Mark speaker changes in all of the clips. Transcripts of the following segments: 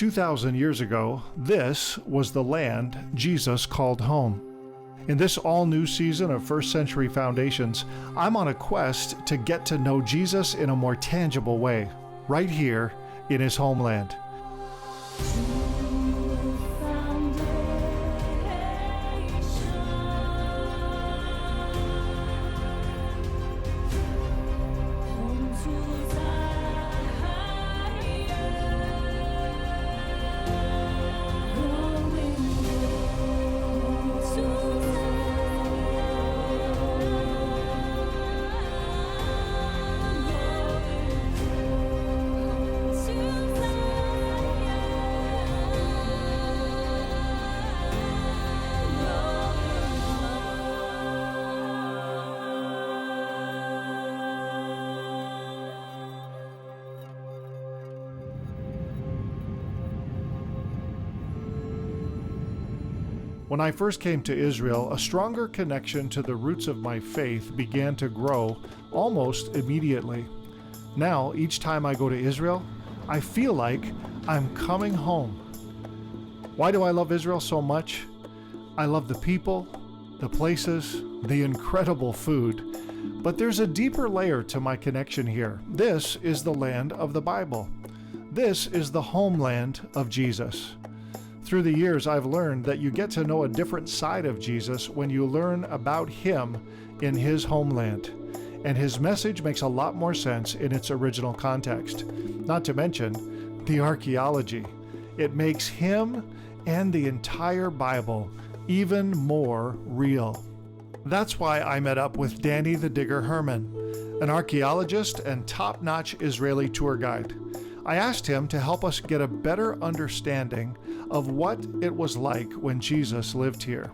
Speaker 1: 2,000 years ago, this was the land Jesus called home. In this all-new season of First Century Foundations, I'm on a quest to get to know Jesus in a more tangible way, right here in his homeland. When I first came to Israel, a stronger connection to the roots of my faith began to grow almost immediately. Now, each time I go to Israel, I feel like I'm coming home. Why do I love Israel so much? I love the people, the places, the incredible food. But there's a deeper layer to my connection here. This is the land of the Bible. This is the homeland of Jesus. Through the years, I've learned that you get to know a different side of Jesus when you learn about him in his homeland. And his message makes a lot more sense in its original context. Not to mention the archaeology. It makes him and the entire Bible even more real. That's why I met up with Danny the Digger Herman, an archaeologist and top-notch Israeli tour guide. I asked him to help us get a better understanding of what it was like when Jesus lived here.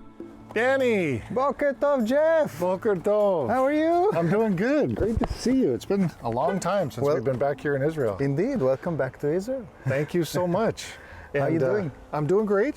Speaker 1: Danny!
Speaker 2: Boker Tov, Jeff!
Speaker 1: Boker Tov!
Speaker 2: How are you?
Speaker 1: I'm doing good. Great to see you. It's been a long time since we've been back here in Israel.
Speaker 2: Indeed. Welcome back to Israel.
Speaker 1: Thank you so much.
Speaker 2: How are you doing?
Speaker 1: I'm doing great.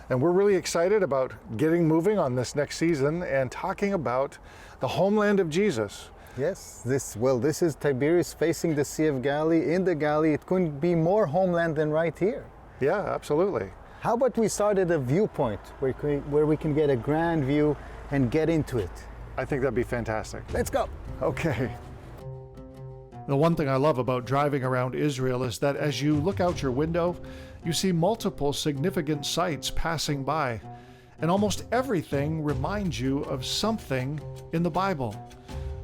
Speaker 1: And we're really excited about getting moving on this next season and talking about the homeland of Jesus.
Speaker 2: Yes, this is Tiberias facing the Sea of Galilee. In the Galilee, it couldn't be more homeland than right here.
Speaker 1: Yeah, absolutely.
Speaker 2: How about we start at a viewpoint where we can get a grand view and get into it?
Speaker 1: I think that'd be fantastic.
Speaker 2: Let's go.
Speaker 1: Okay. The one thing I love about driving around Israel is that as you look out your window, you see multiple significant sites passing by, and almost everything reminds you of something in the Bible.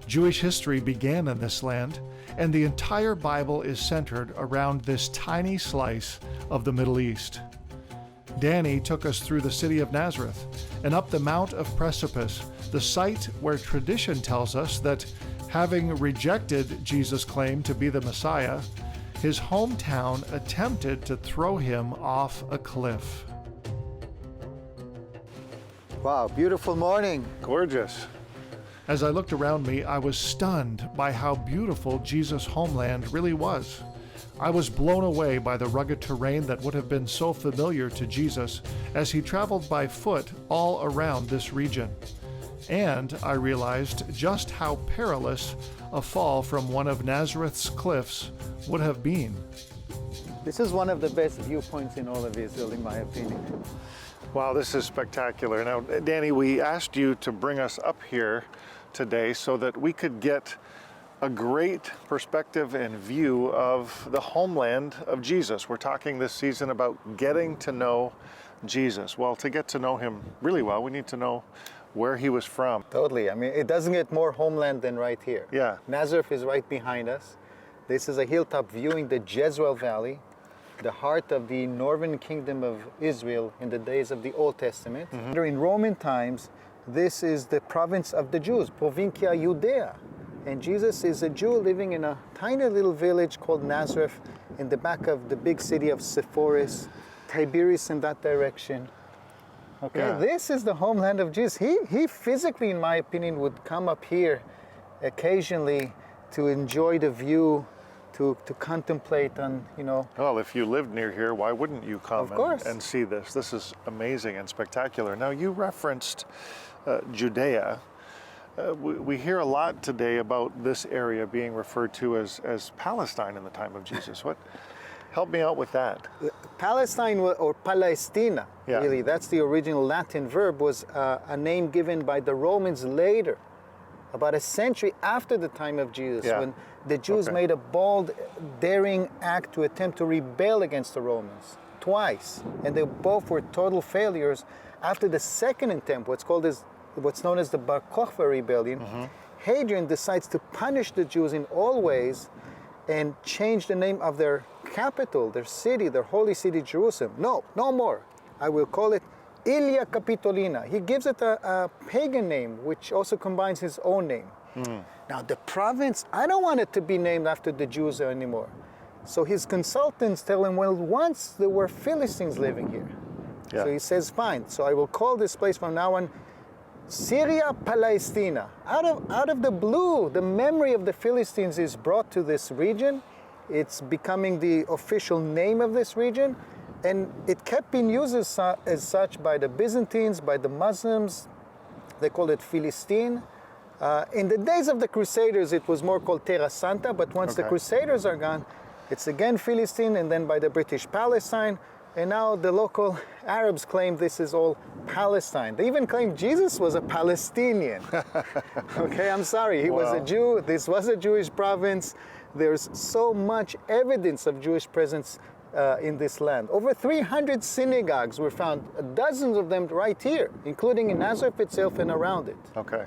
Speaker 1: Jewish history began in this land, and the entire Bible is centered around this tiny slice of the Middle East. Danny took us through the city of Nazareth and up the Mount of Precipice, the site where tradition tells us that, having rejected Jesus' claim to be the Messiah, his hometown attempted to throw him off a cliff.
Speaker 2: Wow, beautiful morning.
Speaker 1: Gorgeous. As I looked around me, I was stunned by how beautiful Jesus' homeland really was. I was blown away by the rugged terrain that would have been so familiar to Jesus as he traveled by foot all around this region. And I realized just how perilous a fall from one of Nazareth's cliffs would have been.
Speaker 2: This is one of the best viewpoints in all of Israel, in my opinion.
Speaker 1: Wow, this is spectacular. Now, Danny, we asked you to bring us up here today so that we could get a great perspective and view of the homeland of Jesus. We're talking this season about getting to know Jesus. Well, to get to know him really well, we need to know where he was from.
Speaker 2: Totally. I mean, it doesn't get more homeland than right here.
Speaker 1: Yeah.
Speaker 2: Nazareth is right behind us. This is a hilltop viewing the Jezreel Valley, the heart of the northern kingdom of Israel in the days of the Old Testament. Mm-hmm. In Roman times, this is the province of the Jews, Provincia Judea. And Jesus is a Jew living in a tiny little village called Nazareth in the back of the big city of Sepphoris, Tiberias in that direction. Okay, yeah. This is the homeland of Jesus. He physically, in my opinion, would come up here occasionally to enjoy the view, to contemplate on,
Speaker 1: Well, if you lived near here, why wouldn't you come and see this? This is amazing and spectacular. Now, you referenced Judea. We hear a lot today about this area being referred to as Palestine in the time of Jesus. Help me out with that.
Speaker 2: Palestine or Palestina,
Speaker 1: Yeah.
Speaker 2: really, that's the original Latin verb, was a name given by the Romans later, about a century after the time of Jesus,
Speaker 1: Yeah.
Speaker 2: when the Jews made a bold, daring act to attempt to rebel against the Romans twice, and they both were total failures. After the second attempt, what's known as the Bar Kokhba rebellion, Hadrian decides to punish the Jews in all ways and change the name of their capital, their city, their holy city, Jerusalem. No more. I will call it Ilia Capitolina. He gives it a pagan name, which also combines his own name. Now, the province, I don't want it to be named after the Jews anymore. So his consultants tell him, well, once there were Philistines living here.
Speaker 1: Yeah.
Speaker 2: So he says, fine. So I will call this place from now on Syria Palestina. Out of the blue, the memory of the Philistines is brought to this region. It's becoming the official name of this region. And it kept being used as such by the Byzantines, by the Muslims. They called it Philistine. In the days of the Crusaders, it was more called Terra Santa, but once the Crusaders are gone, it's again Philistine, and then by the British Palestine. And now the local Arabs claim this is all Palestine. They even claim Jesus was a Palestinian. Okay, I'm sorry, he was a Jew. This was a Jewish province. There's so much evidence of Jewish presence in this land. Over 300 synagogues were found, dozens of them right here, including in Nazareth itself and around it.
Speaker 1: Okay.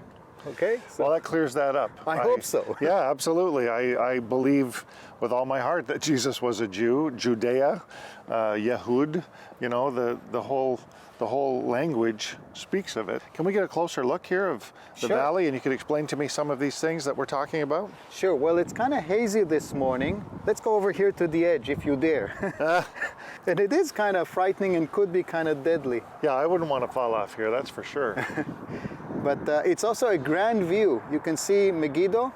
Speaker 2: Okay? So
Speaker 1: Well, that clears that up.
Speaker 2: I hope so.
Speaker 1: Yeah, absolutely. I believe with all my heart that Jesus was a Jew, Judea, Yehud. You know, the whole language speaks of it. Can we get a closer look here of the
Speaker 2: Sure.
Speaker 1: valley, and you could explain to me some of these things that we're talking about?
Speaker 2: Sure, well, it's kind of hazy this morning. Let's go over here to the edge if you dare. And it is kind of frightening and could be kind of deadly.
Speaker 1: Yeah, I wouldn't want to fall off here, that's for sure.
Speaker 2: But it's also a grand view. You can see Megiddo,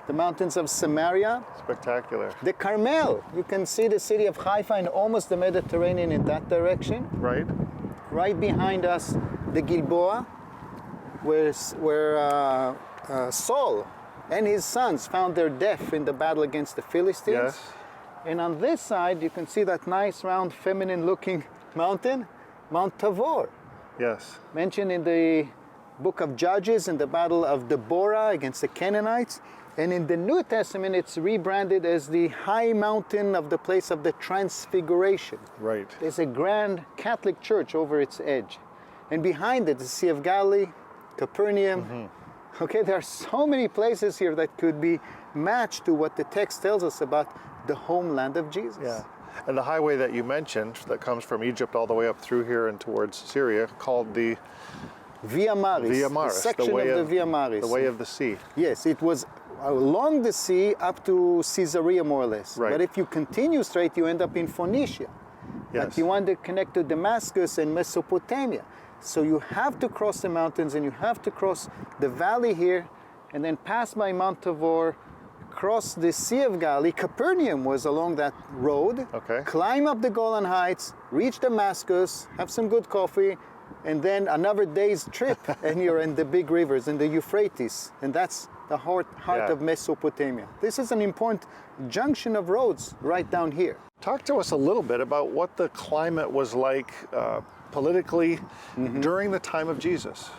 Speaker 2: the mountains of Samaria,
Speaker 1: Spectacular.
Speaker 2: the Carmel. You can see the city of Haifa and almost the Mediterranean in that direction.
Speaker 1: Right?
Speaker 2: Right behind us, the Gilboa, where Saul and his sons found their death in the battle against the Philistines.
Speaker 1: Yes.
Speaker 2: And on this side, you can see that nice, round, feminine-looking mountain, Mount Tabor,
Speaker 1: Yes.
Speaker 2: mentioned in the book of Judges in the battle of Deborah against the Canaanites. And in the New Testament, it's rebranded as the high mountain of the place of the Transfiguration.
Speaker 1: Right.
Speaker 2: There's a grand Catholic church over its edge. And behind it, the Sea of Galilee, Capernaum. Okay, there are so many places here that could be matched to what the text tells us about the homeland of Jesus.
Speaker 1: Yeah. And the highway that you mentioned that comes from Egypt all the way up through here and towards Syria, called the
Speaker 2: Via Maris.
Speaker 1: Via Maris,
Speaker 2: the section of the Via Maris.
Speaker 1: The way of the sea.
Speaker 2: Yes, it was along the sea up to Caesarea, more or less.
Speaker 1: Right.
Speaker 2: But if you continue straight, you end up in Phoenicia.
Speaker 1: Yes.
Speaker 2: But you want to connect to Damascus and Mesopotamia. So you have to cross the mountains and you have to cross the valley here and then pass by Mount Tabor, cross the Sea of Galilee. Capernaum was along that road.
Speaker 1: Okay.
Speaker 2: Climb up the Golan Heights, reach Damascus, have some good coffee, and then another day's trip and you're in the big rivers, in the Euphrates. And that's the heart
Speaker 1: Yeah.
Speaker 2: of Mesopotamia. This is an important junction of roads right down here.
Speaker 1: Talk to us a little bit about what the climate was like politically during the time of Jesus.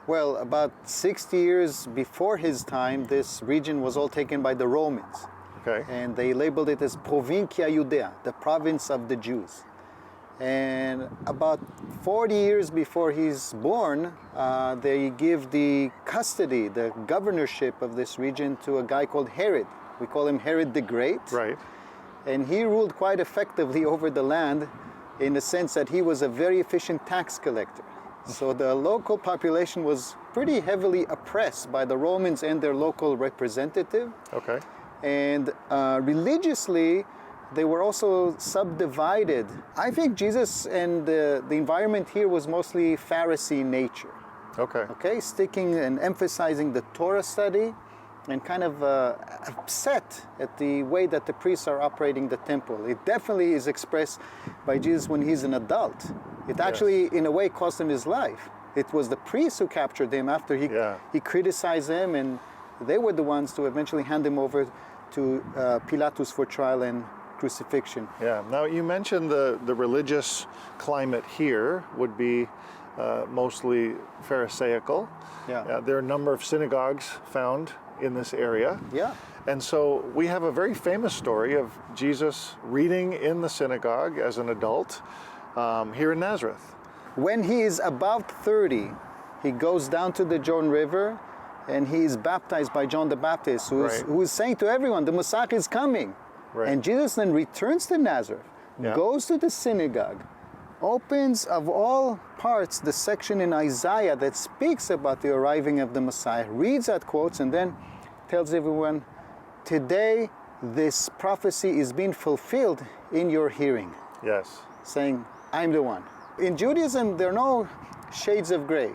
Speaker 2: Well, about 60 years before his time, this region was all taken by the Romans.
Speaker 1: Okay.
Speaker 2: And they labeled it as Provincia Judea, the province of the Jews. And about 40 years before he's born, they give the custody, the governorship of this region to a guy called Herod. We call him Herod the Great.
Speaker 1: Right.
Speaker 2: And he ruled quite effectively over the land in the sense that he was a very efficient tax collector. So the local population was pretty heavily oppressed by the Romans and their local representative.
Speaker 1: Okay.
Speaker 2: And religiously, they were also subdivided. I think Jesus and the environment here was mostly Pharisee nature.
Speaker 1: Okay.
Speaker 2: Okay, sticking and emphasizing the Torah study and kind of upset at the way that the priests are operating the temple. It definitely is expressed by Jesus when he's an adult. It actually, in a way, cost him his life. It was the priests who captured him after he criticized them, and they were the ones to eventually hand him over to Pilatus for trial and crucifixion.
Speaker 1: Yeah. Now, you mentioned the religious climate here would be mostly Pharisaical.
Speaker 2: Yeah.
Speaker 1: There are a number of synagogues found in this area.
Speaker 2: Yeah.
Speaker 1: And so we have a very famous story of Jesus reading in the synagogue as an adult here in Nazareth.
Speaker 2: When he is about 30, he goes down to the Jordan River and he is baptized by John the Baptist, who is saying to everyone, the Messiah is coming.
Speaker 1: Right.
Speaker 2: And Jesus then returns to Nazareth, goes to the synagogue, opens of all parts the section in Isaiah that speaks about the arriving of the Messiah, reads that quotes, and then tells everyone, today this prophecy is being fulfilled in your hearing.
Speaker 1: Yes.
Speaker 2: Saying, I'm the one. In Judaism, there are no shades of gray.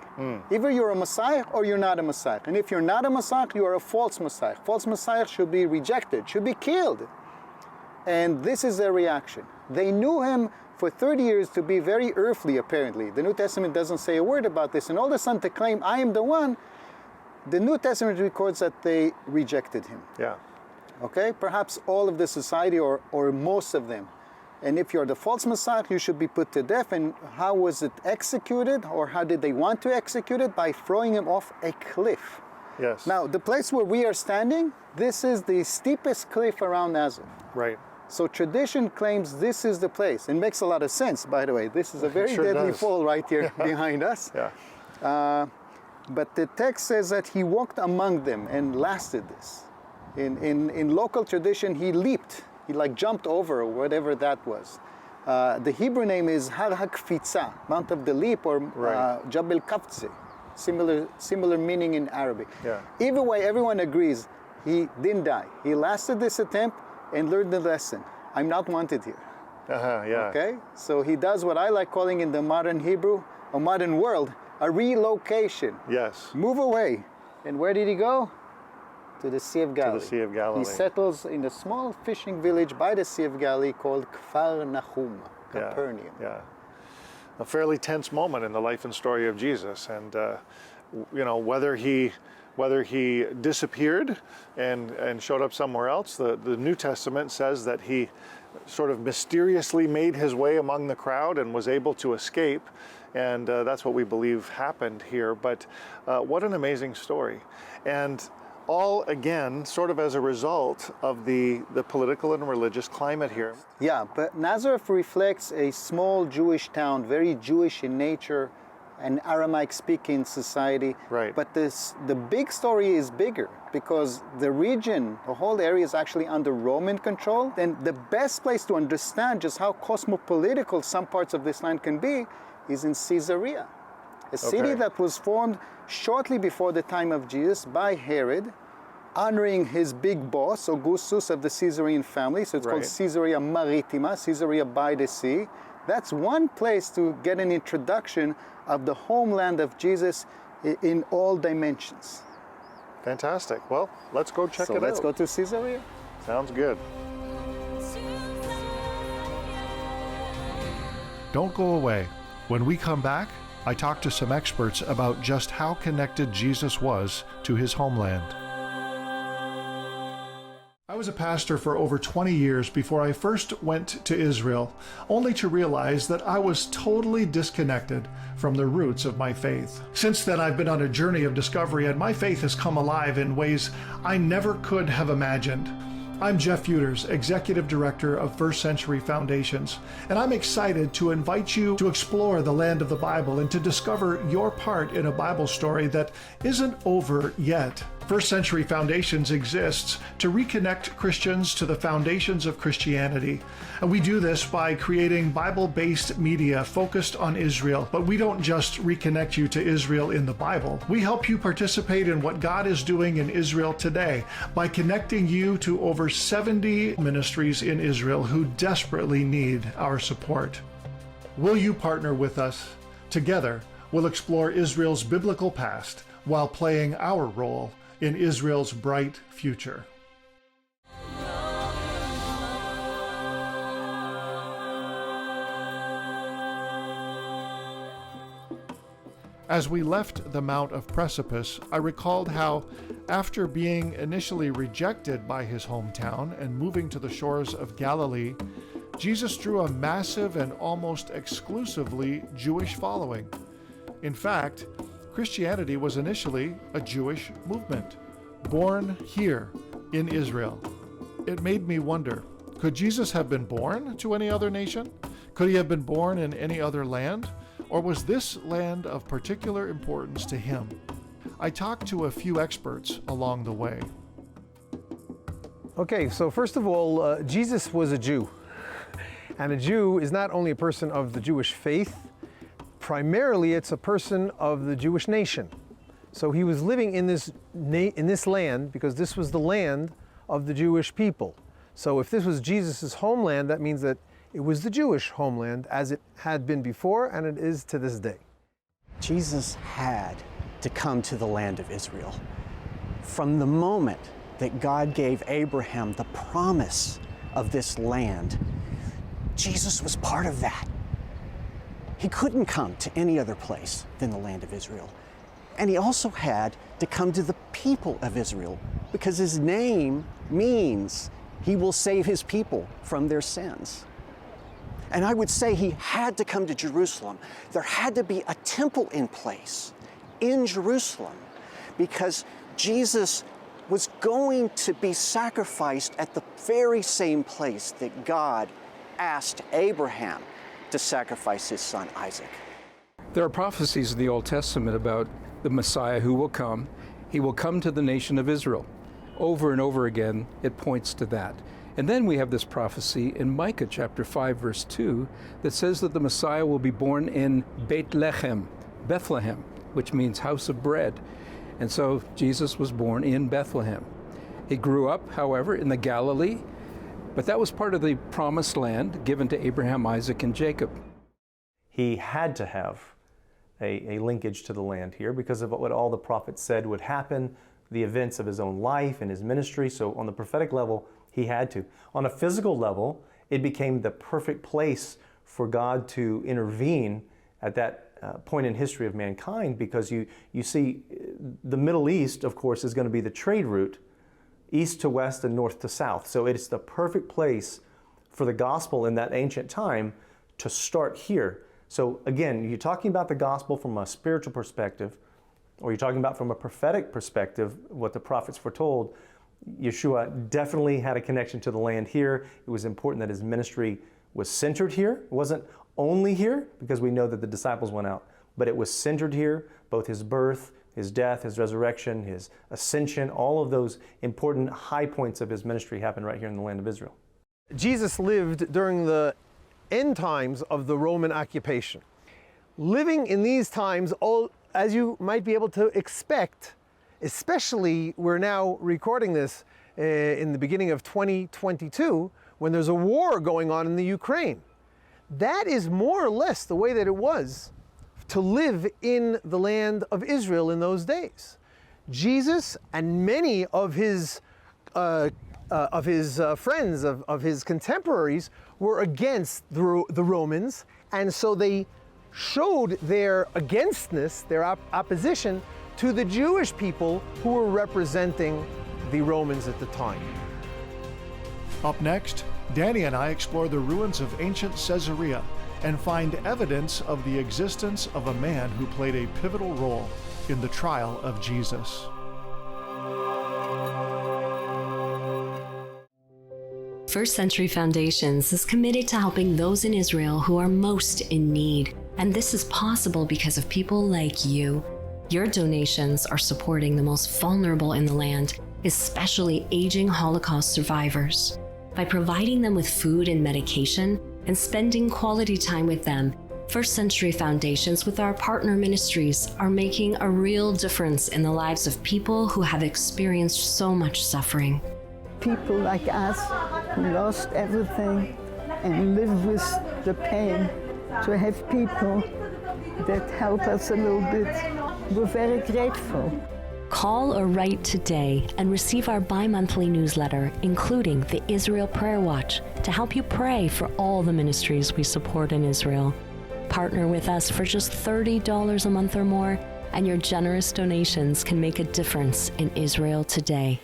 Speaker 2: Either you're a Messiah or you're not a Messiah. And if you're not a Messiah, you are a false Messiah. False Messiah should be rejected, should be killed. And this is their reaction. They knew him for 30 years to be very earthly, apparently. The New Testament doesn't say a word about this. And all of a sudden to claim, I am the one, the New Testament records that they rejected him.
Speaker 1: Yeah.
Speaker 2: Okay? Perhaps all of the society or most of them. And if you're the false Messiah, you should be put to death. And how was it executed? Or how did they want to execute it? By throwing him off a cliff.
Speaker 1: Yes.
Speaker 2: Now, the place where we are standing, this is the steepest cliff around Nazareth.
Speaker 1: Right.
Speaker 2: So tradition claims this is the place. It makes a lot of sense, by the way. This is a very deadly fall right here behind us.
Speaker 1: Yeah.
Speaker 2: But the text says that he walked among them and lasted this. In local tradition, he leaped. He jumped over or whatever that was. The Hebrew name is Har HaKfitza, Mount of the Leap, or Jabal Kafze. Similar meaning in Arabic.
Speaker 1: Yeah.
Speaker 2: Either way, everyone agrees he didn't die. He lasted this attempt and learned the lesson. I'm not wanted here.
Speaker 1: Yeah.
Speaker 2: Okay? So he does what I like calling in the modern Hebrew, or modern world, a relocation.
Speaker 1: Yes.
Speaker 2: Move away. And where did he go? To the Sea of Galilee.
Speaker 1: To the Sea of Galilee.
Speaker 2: He settles in a small fishing village by the Sea of Galilee called Kfar Nahum, Capernaum.
Speaker 1: Yeah. A fairly tense moment in the life and story of Jesus. And, whether he disappeared and showed up somewhere else, the New Testament says that he sort of mysteriously made his way among the crowd and was able to escape. And that's what we believe happened here. But what an amazing story. And all, again, sort of as a result of the political and religious climate here.
Speaker 2: Yeah, but Nazareth reflects a small Jewish town, very Jewish in nature, an Aramaic-speaking society.
Speaker 1: Right.
Speaker 2: But the big story is bigger because the region, the whole area is actually under Roman control. And the best place to understand just how cosmopolitical some parts of this land can be is in Caesarea, a city that was formed shortly before the time of Jesus by Herod, honoring his big boss, Augustus of the Caesarean family. So it's called Caesarea Maritima, Caesarea by the sea. That's one place to get an introduction of the homeland of Jesus in all dimensions.
Speaker 1: Fantastic. Well, let's go check it out.
Speaker 2: So let's go to Caesarea.
Speaker 1: Sounds good.
Speaker 3: Don't go away. When we come back, I talk to some experts about just how connected Jesus was to his homeland. I was a pastor for over 20 years before I first went to Israel, only to realize that I was totally disconnected from the roots of my faith. Since then, I've been on a journey of discovery, and my faith has come alive in ways I never could have imagined. I'm Jeff Futers, Executive Director of First Century Foundations, and I'm excited to invite you to explore the land of the Bible and to discover your part in a Bible story that isn't over yet. First Century Foundations exists to reconnect Christians to the foundations of Christianity. And we do this by creating Bible-based media focused on Israel. But we don't just reconnect you to Israel in the Bible. We help you participate in what God is doing in Israel today by connecting you to over 70 ministries in Israel who desperately need our support. Will you partner with us? Together, we'll explore Israel's biblical past while playing our role in Israel's bright future.
Speaker 1: As we left the Mount of Precipice, I recalled how After being initially rejected by his hometown and moving to the shores of Galilee, Jesus drew a massive and almost exclusively Jewish following. In fact, Christianity was initially a Jewish movement, born here in Israel. It made me wonder, could Jesus have been born to any other nation? Could he have been born in any other land? Or was this land of particular importance to him? I talked to a few experts along the way.
Speaker 4: Okay, so first of all, Jesus was a Jew. And a Jew is not only a person of the Jewish faith, primarily it's a person of the Jewish nation. So he was living in this land because this was the land of the Jewish people. So if this was Jesus' homeland, that means that it was the Jewish homeland as it had been before and it is to this day.
Speaker 5: Jesus had to come to the land of Israel. From the moment that God gave Abraham the promise of this land, Jesus was part of that. He couldn't come to any other place than the land of Israel. And he also had to come to the people of Israel because his name means he will save his people from their sins. And I would say he had to come to Jerusalem. There had to be a temple in place in Jerusalem because Jesus was going to be sacrificed at the very same place that God asked Abraham to sacrifice his son Isaac.
Speaker 6: There are prophecies in the Old Testament about the Messiah who will come. He will come to the nation of Israel. Over and over again, it points to that. And then we have this prophecy in Micah chapter 5, verse 2, that says that the Messiah will be born in Bethlehem, which means house of bread. And so Jesus was born in Bethlehem. He grew up, however, in the Galilee, but that was part of the promised land given to Abraham, Isaac, and Jacob.
Speaker 7: He had to have a linkage to the land here because of what all the prophets said would happen, the events of his own life and his ministry. So on the prophetic level, he had to. On a physical level, it became the perfect place for God to intervene at that point in history of mankind because you see the Middle East, of course, is going to be the trade route east to west and north to south. So it's the perfect place for the gospel in that ancient time to start here. So again, you're talking about the gospel from a spiritual perspective, or you're talking about from a prophetic perspective, what the prophets foretold. Yeshua definitely had a connection to the land here. It was important that his ministry was centered here. It wasn't only here, because we know that the disciples went out, but it was centered here, both his birth, his death, his resurrection, his ascension, all of those important high points of his ministry happened right here in the land of Israel.
Speaker 4: Jesus lived during the end times of the Roman occupation. Living in these times, as you might be able to expect, especially we're now recording this in the beginning of 2022, when there's a war going on in the Ukraine. That is more or less the way that it was to live in the land of Israel in those days. Jesus and many of his friends, of his contemporaries, were against the Romans, and so they showed their againstness, their opposition to the Jewish people who were representing the Romans at the time.
Speaker 1: Up next, Danny and I explore the ruins of ancient Caesarea and find evidence of the existence of a man who played a pivotal role in the trial of Jesus.
Speaker 8: First Century Foundations is committed to helping those in Israel who are most in need. And this is possible because of people like you. Your donations are supporting the most vulnerable in the land, especially aging Holocaust survivors. By providing them with food and medication and spending quality time with them, First Century Foundations with our partner ministries are making a real difference in the lives of people who have experienced so much suffering.
Speaker 9: People like us who lost everything and live with the pain, to have people that help us a little bit, we're very grateful.
Speaker 8: Call or write today and receive our bi-monthly newsletter, including the Israel Prayer Watch, to help you pray for all the ministries we support in Israel. Partner with us for just $30 a month or more, and your generous donations can make a difference in Israel today.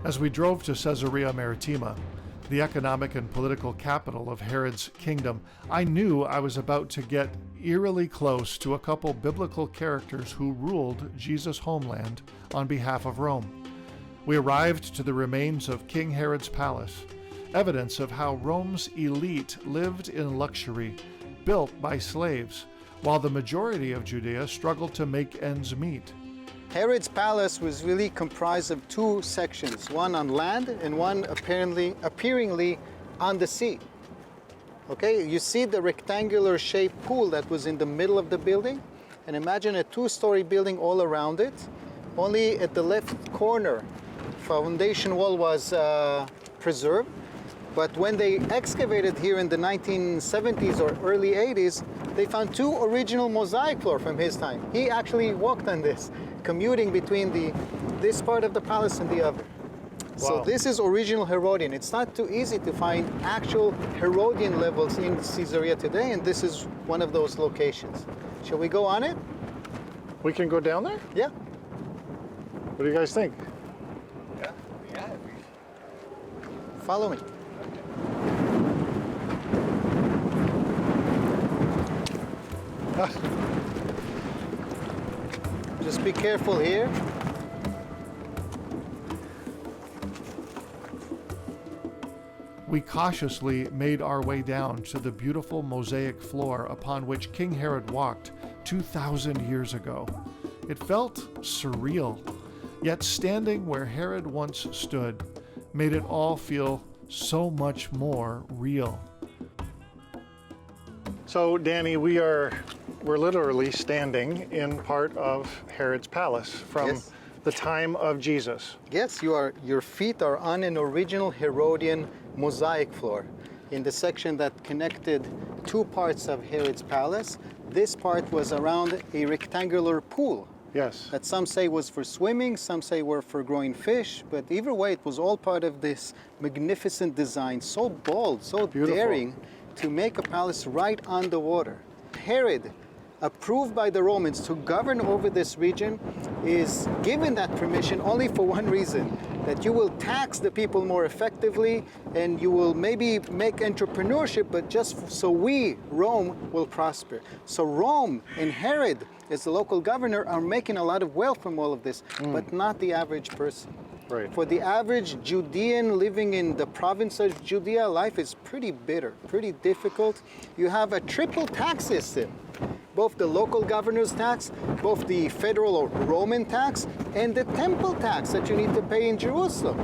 Speaker 1: As we drove to Caesarea Maritima, the economic and political capital of Herod's kingdom, I knew I was about to get eerily close to a couple biblical characters who ruled Jesus' homeland on behalf of Rome. We arrived to the remains of King Herod's palace, evidence of how Rome's elite lived in luxury, built by slaves, while the majority of Judea struggled to make ends meet.
Speaker 2: Herod's palace was really comprised of two sections, one on land and one appearingly on the sea. Okay, you see the rectangular shaped pool that was in the middle of the building, and imagine a two-story building all around it. Only at the left corner, foundation wall was preserved, but when they excavated here in the 1970s or early 80s, they found two original mosaic floor from his time. He actually walked on this, commuting between this part of the palace and the other. Wow. So this is original Herodian. It's not too easy to find actual Herodian levels in Caesarea today, and this is one of those locations. Shall we go on it?
Speaker 1: We can go down there?
Speaker 2: Yeah.
Speaker 1: What do you guys think?
Speaker 2: Yeah. Follow me. Just be careful here.
Speaker 1: We cautiously made our way down to the beautiful mosaic floor upon which King Herod walked 2,000 years ago. It felt surreal, yet standing where Herod once stood made it all feel so much more real.
Speaker 3: So, Danny, we're literally standing in part of Herod's palace from
Speaker 2: Yes.
Speaker 3: the time of Jesus.
Speaker 2: Yes, your feet are on an original Herodian mosaic floor. In the section that connected two parts of Herod's palace, this part was around a rectangular pool.
Speaker 3: Yes.
Speaker 2: That some say was for swimming, some say were for growing fish, but either way, it was all part of this magnificent design, so bold, so
Speaker 3: Beautiful.
Speaker 2: daring, to make a palace right on the water. Herod, approved by the Romans to govern over this region, is given that permission only for one reason, that you will tax the people more effectively and you will maybe make entrepreneurship, but just so we, Rome, will prosper. So Rome and Herod, as the local governor, are making a lot of wealth from all of this, but not the average person.
Speaker 3: Right.
Speaker 2: For the average Judean living in the province of Judea, life is pretty bitter, pretty difficult. You have a triple tax system. Both the local governor's tax, both the federal or Roman tax, and the temple tax that you need to pay in Jerusalem.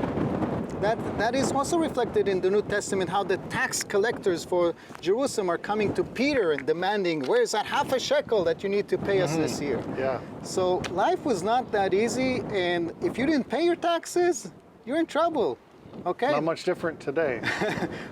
Speaker 2: That is also reflected in the New Testament, how the tax collectors for Jerusalem are coming to Peter and demanding, where's that half a shekel that you need to pay us this year?
Speaker 3: Yeah.
Speaker 2: So life was not that easy, and if you didn't pay your taxes, you're in trouble. Okay?
Speaker 3: Not much different today.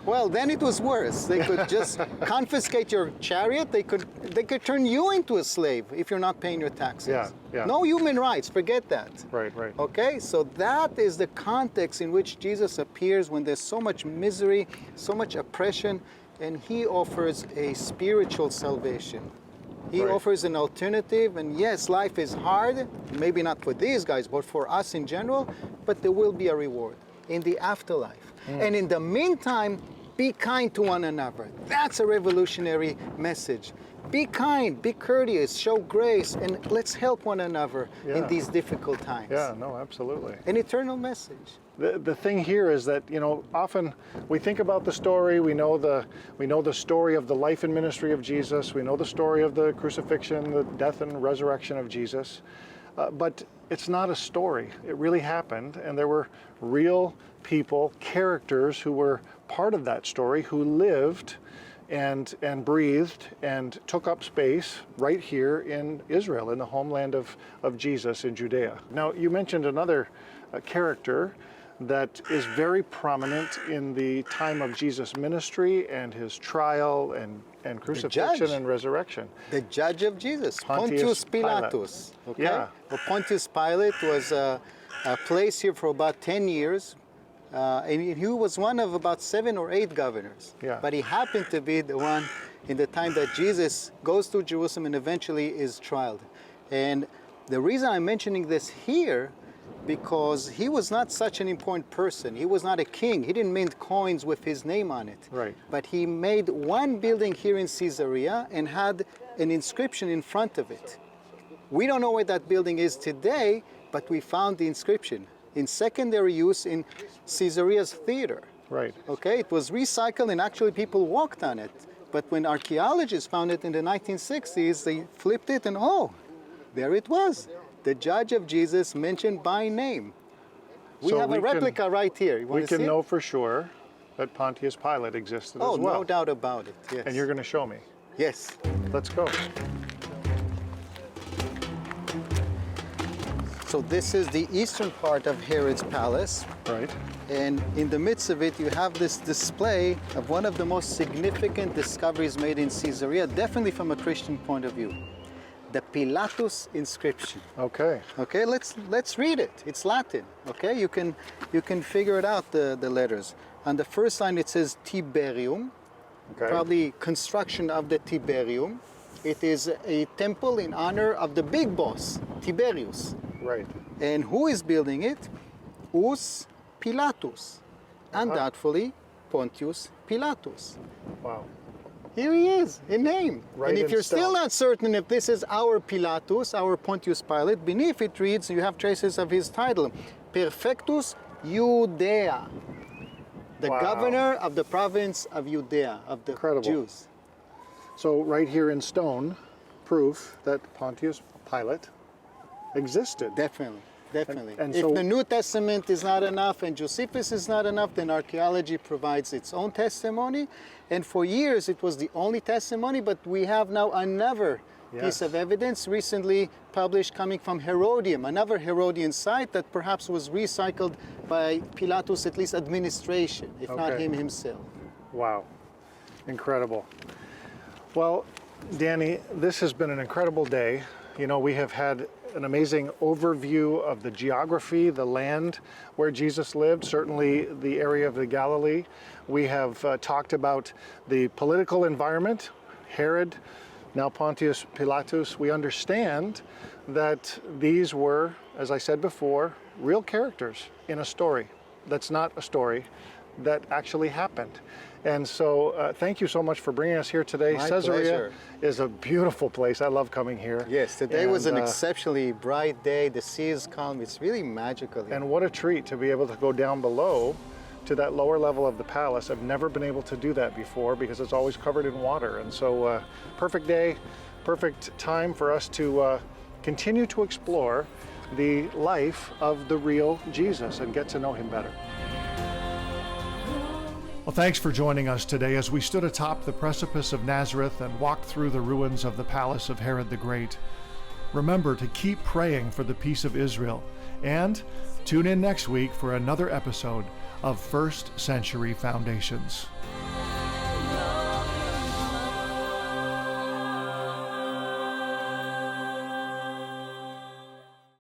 Speaker 2: Well, then it was worse. They could just confiscate your chariot. They could turn you into a slave if you're not paying your taxes.
Speaker 3: Yeah.
Speaker 2: No human rights. Forget that.
Speaker 3: Right.
Speaker 2: Okay? So that is the context in which Jesus appears when there's so much misery, so much oppression, and he offers a spiritual salvation. He
Speaker 3: Right.
Speaker 2: offers an alternative, and yes, life is hard, maybe not for these guys, but for us in general, but there will be a reward in the afterlife. And in the meantime, be kind to one another. That's a revolutionary message. Be kind, be courteous, show grace, and let's help one another in
Speaker 3: Yeah.
Speaker 2: these difficult times.
Speaker 3: Yeah, no, absolutely.
Speaker 2: An eternal message.
Speaker 3: The thing here is that, often we think about the story, we know the story of the life and ministry of Jesus, we know the story of the crucifixion, the death and resurrection of Jesus, but it's not a story. It really happened, and there were real people, characters who were part of that story, who lived and breathed and took up space right here in Israel, in the homeland of Jesus in Judea. Now, you mentioned another character that is very prominent in the time of Jesus' ministry and his trial and crucifixion and resurrection.
Speaker 2: The judge of Jesus,
Speaker 3: Pontius
Speaker 2: Pontius Pilatus. Okay?
Speaker 3: Yeah.
Speaker 2: Well, Pontius Pilate was placed here for about 10 years. And he was one of about 7 or 8 governors.
Speaker 1: Yeah.
Speaker 2: But he happened to be the one in the time that Jesus goes to Jerusalem and eventually is trialed. And the reason I'm mentioning this here, because he was not such an important person. He was not a king. He didn't mint coins with his name on it.
Speaker 1: Right.
Speaker 2: But he made one building here in Caesarea and had an inscription in front of it. We don't know where that building is today, but we found the inscription in secondary use in Caesarea's theater.
Speaker 1: Right.
Speaker 2: Okay, it was recycled and actually people walked on it. But when archaeologists found it in the 1960s, they flipped it and oh, there it was. The judge of Jesus mentioned by name. We
Speaker 1: So
Speaker 2: have
Speaker 1: we
Speaker 2: a replica right here. You want
Speaker 1: We
Speaker 2: to see
Speaker 1: can
Speaker 2: it?
Speaker 1: know for sure that Pontius Pilate existed
Speaker 2: Oh,
Speaker 1: as well.
Speaker 2: no doubt about it. Yes.
Speaker 1: And you're going to show me.
Speaker 2: Yes.
Speaker 1: Let's go.
Speaker 2: So this is the eastern part of Herod's palace.
Speaker 1: Right.
Speaker 2: And in the midst of it, you have this display of one of the most significant discoveries made in Caesarea, definitely from a Christian point of view. The Pilatus inscription.
Speaker 1: Okay.
Speaker 2: Okay, let's read it. It's Latin. Okay, you can figure it out, the letters. On the first line it says Tiberium,
Speaker 1: Okay.
Speaker 2: probably construction of the Tiberium. It is a temple in honor of the big boss, Tiberius.
Speaker 1: Right.
Speaker 2: And who is building it? Us Pilatus. Undoubtedly, Pontius Pilatus.
Speaker 1: Wow.
Speaker 2: Here he is, in name.
Speaker 1: Right
Speaker 2: and if
Speaker 1: in
Speaker 2: you're still
Speaker 1: stone.
Speaker 2: not certain if this is our Pilatus, our Pontius Pilate, beneath it reads, you have traces of his title, Perfectus Judea, the
Speaker 1: Wow.
Speaker 2: governor of the province of Judea, of the
Speaker 1: Incredible.
Speaker 2: Jews.
Speaker 1: So right here in stone, proof that Pontius Pilate existed.
Speaker 2: Definitely, definitely.
Speaker 1: and
Speaker 2: if
Speaker 1: so-
Speaker 2: the New Testament is not enough and Josephus is not enough, then archaeology provides its own testimony. And for years it was the only testimony, but we have now another piece
Speaker 1: Yes.
Speaker 2: of evidence recently published coming from Herodium, another Herodian site that perhaps was recycled by Pilatus, at least administration, if not
Speaker 1: Okay.
Speaker 2: him himself.
Speaker 1: Wow. Incredible. Well, Danny, this has been an incredible day. You know, we have had an amazing overview of the geography, the land where Jesus lived, certainly the area of the Galilee. We have talked about the political environment, Herod, now Pontius Pilatus. We understand that these were, as I said before, real characters in a story that's not a story that actually happened. And so thank you so much for bringing us here today.
Speaker 2: My
Speaker 1: Caesarea
Speaker 2: pleasure.
Speaker 1: is a beautiful place. I love coming here.
Speaker 2: Yes, today was an
Speaker 1: And,
Speaker 2: exceptionally bright day. The sea is calm. It's really magical here.
Speaker 1: And what a treat to be able to go down below to that lower level of the palace. I've never been able to do that before because it's always covered in water. And so perfect day, perfect time for us to continue to explore the life of the real Jesus and get to know him better. Well, thanks for joining us today as we stood atop the precipice of Nazareth and walked through the ruins of the palace of Herod the Great. Remember to keep praying for the peace of Israel and tune in next week for another episode of First Century Foundations.
Speaker 10: Love.